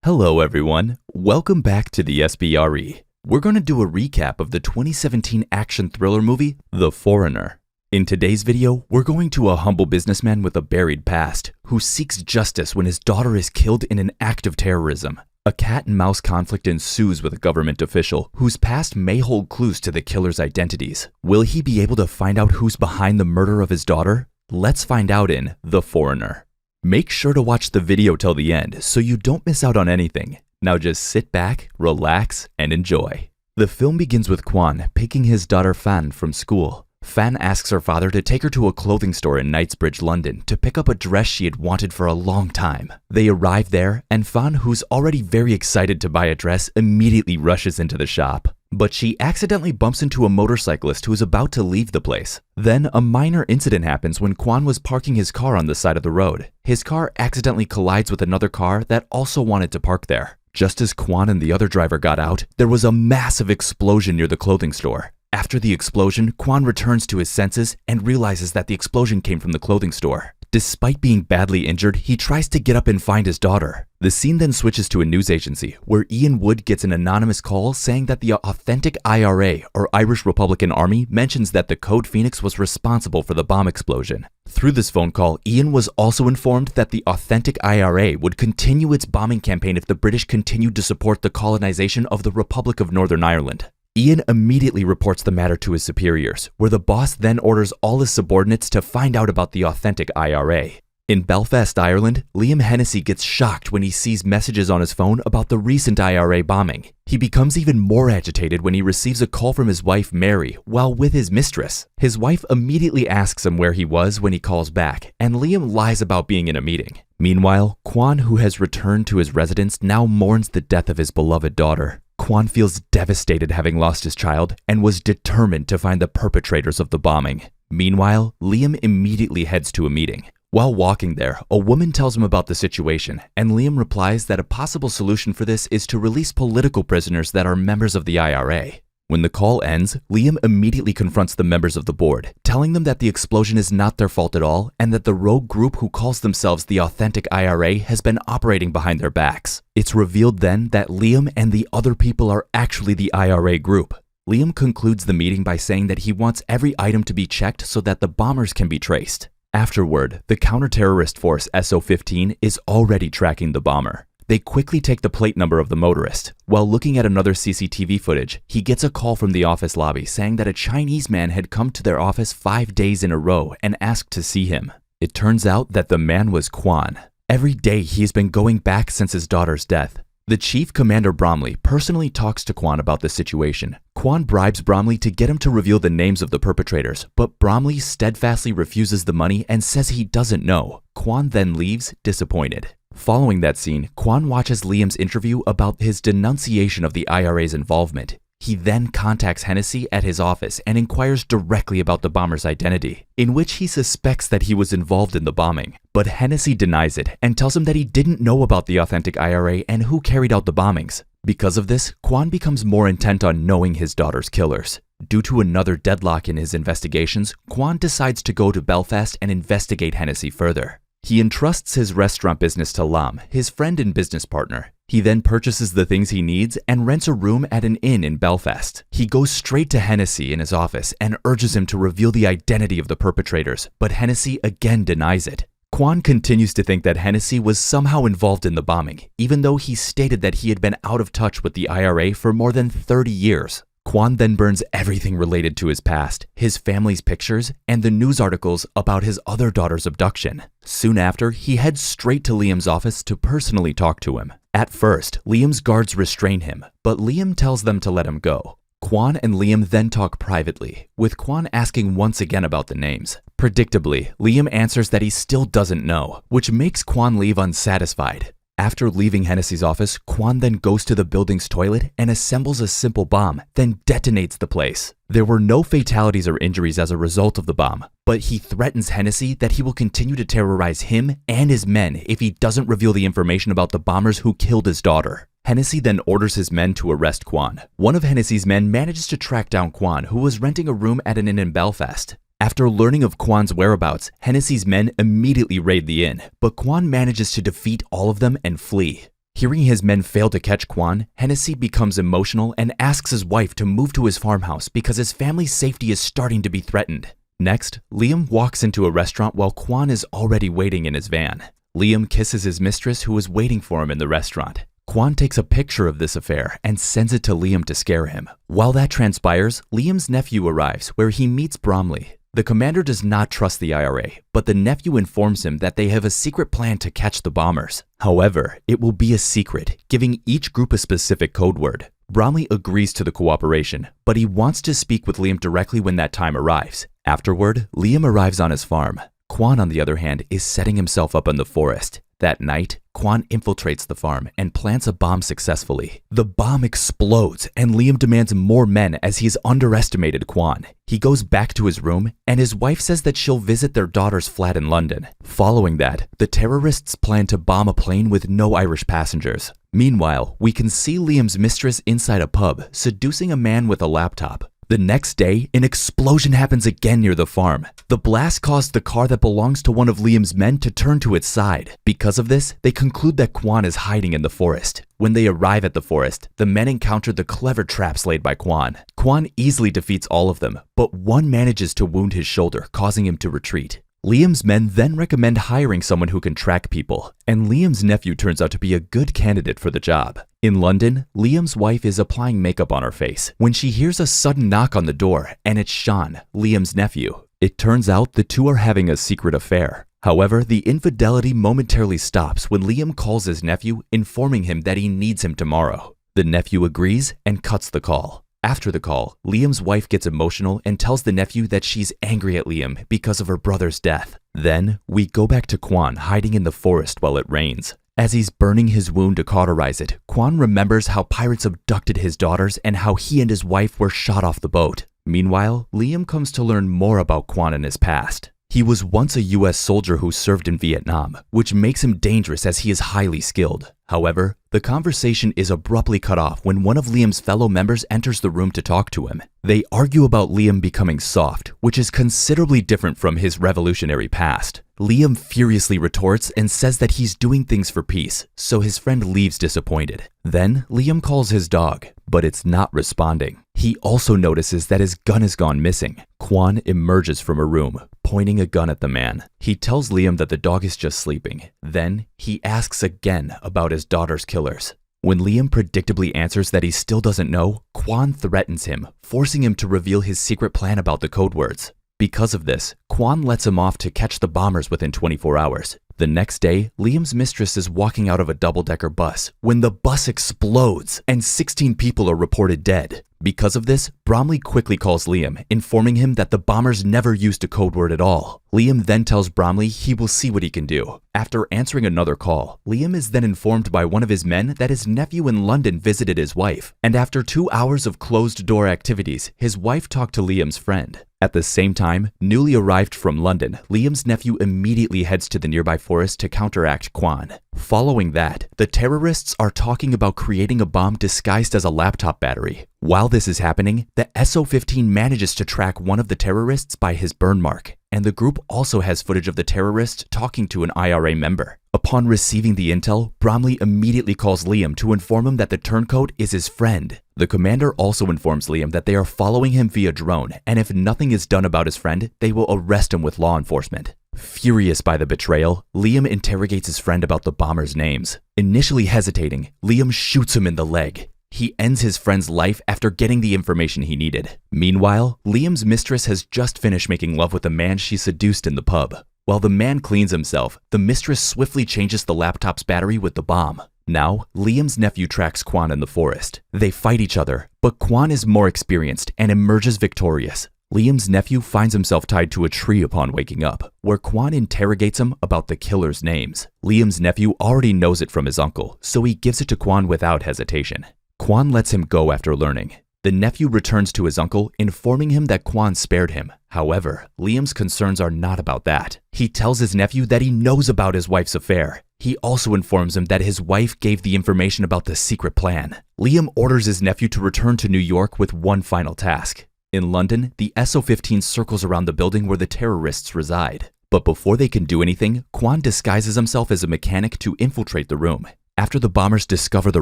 Hello everyone, welcome back to the SBRE. We're going to do a recap of the 2017 action thriller movie, The Foreigner. In today's video, we're going to a humble businessman with a buried past who seeks justice when his daughter is killed in an act of terrorism. A cat and mouse conflict ensues with a government official whose past may hold clues to the killer's identities. Will he be able to find out who's behind the murder of his daughter? Let's find out in The Foreigner. Make sure to watch the video till the end so you don't miss out on anything. Now just sit back, relax, and enjoy. The film begins with Kwan picking his daughter Fan from school. Fan asks her father to take her to a clothing store in Knightsbridge, London to pick up a dress she had wanted for a long time. They arrive there, and Fan, who's already very excited to buy a dress, immediately rushes into the shop. But she accidentally bumps into a motorcyclist who is about to leave the place. Then a minor incident happens when Kwan was parking his car on the side of the road. His car accidentally collides with another car that also wanted to park there. Just as Kwan and the other driver got out, there was a massive explosion near the clothing store. After the explosion, Kwan returns to his senses and realizes that the explosion came from the clothing store. Despite being badly injured, he tries to get up and find his daughter. The scene then switches to a news agency where Ian Wood gets an anonymous call saying that the authentic IRA, or Irish Republican Army, mentions that the Code Phoenix was responsible for the bomb explosion. Through this phone call, Ian was also informed that the authentic IRA would continue its bombing campaign if the British continued to support the colonization of the Republic of Northern Ireland. Ian immediately reports the matter to his superiors, where the boss then orders all his subordinates to find out about the authentic IRA. In Belfast, Ireland, Liam Hennessy gets shocked when he sees messages on his phone about the recent IRA bombing. He becomes even more agitated when he receives a call from his wife, Mary, while with his mistress. His wife immediately asks him where he was when he calls back, and Liam lies about being in a meeting. Meanwhile, Kwan, who has returned to his residence, now mourns the death of his beloved daughter. Kwan feels devastated having lost his child and was determined to find the perpetrators of the bombing. Meanwhile, Liam immediately heads to a meeting. While walking there, a woman tells him about the situation, and Liam replies that a possible solution for this is to release political prisoners that are members of the IRA. When the call ends, Liam immediately confronts the members of the board, telling them that the explosion is not their fault at all and that the rogue group who calls themselves the authentic IRA has been operating behind their backs. It's revealed then that Liam and the other people are actually the IRA group. Liam concludes the meeting by saying that he wants every item to be checked so that the bombers can be traced. Afterward, the counter-terrorist force SO-15 is already tracking the bomber. They quickly take the plate number of the motorist. While looking at another CCTV footage, he gets a call from the office lobby saying that a Chinese man had come to their office 5 days in a row and asked to see him. It turns out that the man was Kwan. Every day he has been going back since his daughter's death. The Chief Commander Bromley personally talks to Kwan about the situation. Kwan bribes Bromley to get him to reveal the names of the perpetrators, but Bromley steadfastly refuses the money and says he doesn't know. Kwan then leaves, disappointed. Following that scene, Kwan watches Liam's interview about his denunciation of the IRA's involvement. He then contacts Hennessy at his office and inquires directly about the bomber's identity, in which he suspects that he was involved in the bombing. But Hennessy denies it and tells him that he didn't know about the authentic IRA and who carried out the bombings. Because of this, Kwan becomes more intent on knowing his daughter's killers. Due to another deadlock in his investigations, Kwan decides to go to Belfast and investigate Hennessy further. He entrusts his restaurant business to Lam, his friend and business partner. He then purchases the things he needs and rents a room at an inn in Belfast. He goes straight to Hennessy in his office and urges him to reveal the identity of the perpetrators, but Hennessy again denies it. Kwan continues to think that Hennessy was somehow involved in the bombing, even though he stated that he had been out of touch with the IRA for more than 30 years. Kwan then burns everything related to his past, his family's pictures, and the news articles about his other daughter's abduction. Soon after, he heads straight to Liam's office to personally talk to him. At first, Liam's guards restrain him, but Liam tells them to let him go. Kwan and Liam then talk privately, with Kwan asking once again about the names. Predictably, Liam answers that he still doesn't know, which makes Kwan leave unsatisfied. After leaving Hennessy's office, Kwan then goes to the building's toilet and assembles a simple bomb, then detonates the place. There were no fatalities or injuries as a result of the bomb, but he threatens Hennessy that he will continue to terrorize him and his men if he doesn't reveal the information about the bombers who killed his daughter. Hennessy then orders his men to arrest Kwan. One of Hennessy's men manages to track down Kwan, who was renting a room at an inn in Belfast. After learning of Kwan's whereabouts, Hennessy's men immediately raid the inn, but Kwan manages to defeat all of them and flee. Hearing his men fail to catch Quan, Hennessy becomes emotional and asks his wife to move to his farmhouse because his family's safety is starting to be threatened. Next, Liam walks into a restaurant while Quan is already waiting in his van. Liam kisses his mistress who is waiting for him in the restaurant. Quan takes a picture of this affair and sends it to Liam to scare him. While that transpires, Liam's nephew arrives where he meets Bromley. The commander does not trust the IRA, but the nephew informs him that they have a secret plan to catch the bombers. However, it will be a secret, giving each group a specific code word. Bromley agrees to the cooperation, but he wants to speak with Liam directly when that time arrives. Afterward, Liam arrives on his farm. Quan, on the other hand, is setting himself up in the forest. That night, Quan infiltrates the farm and plants a bomb successfully. The bomb explodes, and Liam demands more men as he's underestimated Quan. He goes back to his room, and his wife says that she'll visit their daughter's flat in London. Following that, the terrorists plan to bomb a plane with no Irish passengers. Meanwhile, we can see Liam's mistress inside a pub, seducing a man with a laptop. The next day, an explosion happens again near the farm. The blast caused the car that belongs to one of Liam's men to turn to its side. Because of this, they conclude that Quan is hiding in the forest. When they arrive at the forest, the men encounter the clever traps laid by Quan. Quan easily defeats all of them, but one manages to wound his shoulder, causing him to retreat. Liam's men then recommend hiring someone who can track people, and Liam's nephew turns out to be a good candidate for the job. In London, Liam's wife is applying makeup on her face when she hears a sudden knock on the door, and it's Sean, Liam's nephew. It turns out the two are having a secret affair. However, the infidelity momentarily stops when Liam calls his nephew, informing him that he needs him tomorrow. The nephew agrees and cuts the call. After the call, Liam's wife gets emotional and tells the nephew that she's angry at Liam because of her brother's death. Then, we go back to Quan hiding in the forest while it rains. As he's burning his wound to cauterize it, Quan remembers how pirates abducted his daughters and how he and his wife were shot off the boat. Meanwhile, Liam comes to learn more about Quan and his past. He was once a US soldier who served in Vietnam, which makes him dangerous as he is highly skilled. However, the conversation is abruptly cut off when one of Liam's fellow members enters the room to talk to him. They argue about Liam becoming soft, which is considerably different from his revolutionary past. Liam furiously retorts and says that he's doing things for peace, so his friend leaves disappointed. Then, Liam calls his dog, but it's not responding. He also notices that his gun has gone missing. Quan emerges from a room, pointing a gun at the man. He tells Liam that the dog is just sleeping. Then, he asks again about his daughter's killers. When Liam predictably answers that he still doesn't know, Quan threatens him, forcing him to reveal his secret plan about the code words. Because of this, Quan lets him off to catch the bombers within 24 hours. The next day, Liam's mistress is walking out of a double-decker bus when the bus explodes and 16 people are reported dead. Because of this, Bromley quickly calls Liam, informing him that the bombers never used a code word at all. Liam then tells Bromley he will see what he can do. After answering another call, Liam is then informed by one of his men that his nephew in London visited his wife, and after 2 hours of closed-door activities, his wife talked to Liam's friend. At the same time, newly arrived from London, Liam's nephew immediately heads to the nearby forest to counteract Quan. Following that, the terrorists are talking about creating a bomb disguised as a laptop battery. While this is happening, the SO-15 manages to track one of the terrorists by his burn mark, and the group also has footage of the terrorist talking to an IRA member. Upon receiving the intel, Bromley immediately calls Liam to inform him that the turncoat is his friend. The commander also informs Liam that they are following him via drone, and if nothing is done about his friend, they will arrest him with law enforcement. Furious by the betrayal, Liam interrogates his friend about the bombers' names. Initially hesitating, Liam shoots him in the leg. He ends his friend's life after getting the information he needed. Meanwhile, Liam's mistress has just finished making love with the man she seduced in the pub. While the man cleans himself, the mistress swiftly changes the laptop's battery with the bomb. Now, Liam's nephew tracks Quan in the forest. They fight each other, but Quan is more experienced and emerges victorious. Liam's nephew finds himself tied to a tree upon waking up, where Quan interrogates him about the killers' names. Liam's nephew already knows it from his uncle, so he gives it to Quan without hesitation. Quan lets him go after learning. The nephew returns to his uncle, informing him that Quan spared him. However, Liam's concerns are not about that. He tells his nephew that he knows about his wife's affair. He also informs him that his wife gave the information about the secret plan. Liam orders his nephew to return to New York with one final task. In London, the SO-15 circles around the building where the terrorists reside. But before they can do anything, Quan disguises himself as a mechanic to infiltrate the room. After the bombers discover the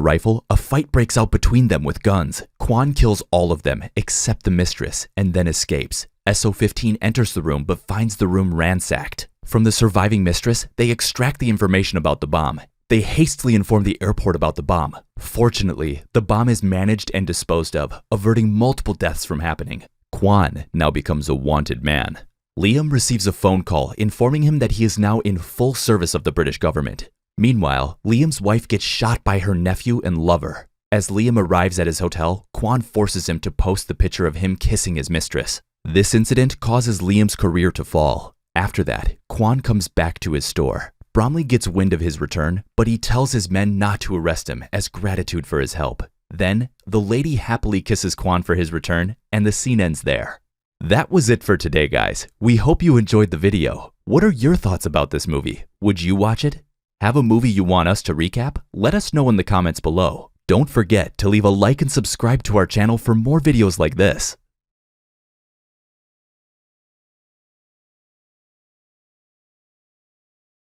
rifle, a fight breaks out between them with guns. Quan kills all of them except the mistress and then escapes. SO-15 enters the room but finds the room ransacked. From the surviving mistress, they extract the information about the bomb. They hastily inform the airport about the bomb. Fortunately, the bomb is managed and disposed of, averting multiple deaths from happening. Quan now becomes a wanted man. Liam receives a phone call informing him that he is now in full service of the British government. Meanwhile, Liam's wife gets shot by her nephew and lover. As Liam arrives at his hotel, Quan forces him to post the picture of him kissing his mistress. This incident causes Liam's career to fall. After that, Quan comes back to his store. Bromley gets wind of his return, but he tells his men not to arrest him as gratitude for his help. Then, the lady happily kisses Quan for his return, and the scene ends there. That was it for today, guys. We hope you enjoyed the video. What are your thoughts about this movie? Would you watch it? Have a movie you want us to recap? Let us know in the comments below. Don't forget to leave a like and subscribe to our channel for more videos like this.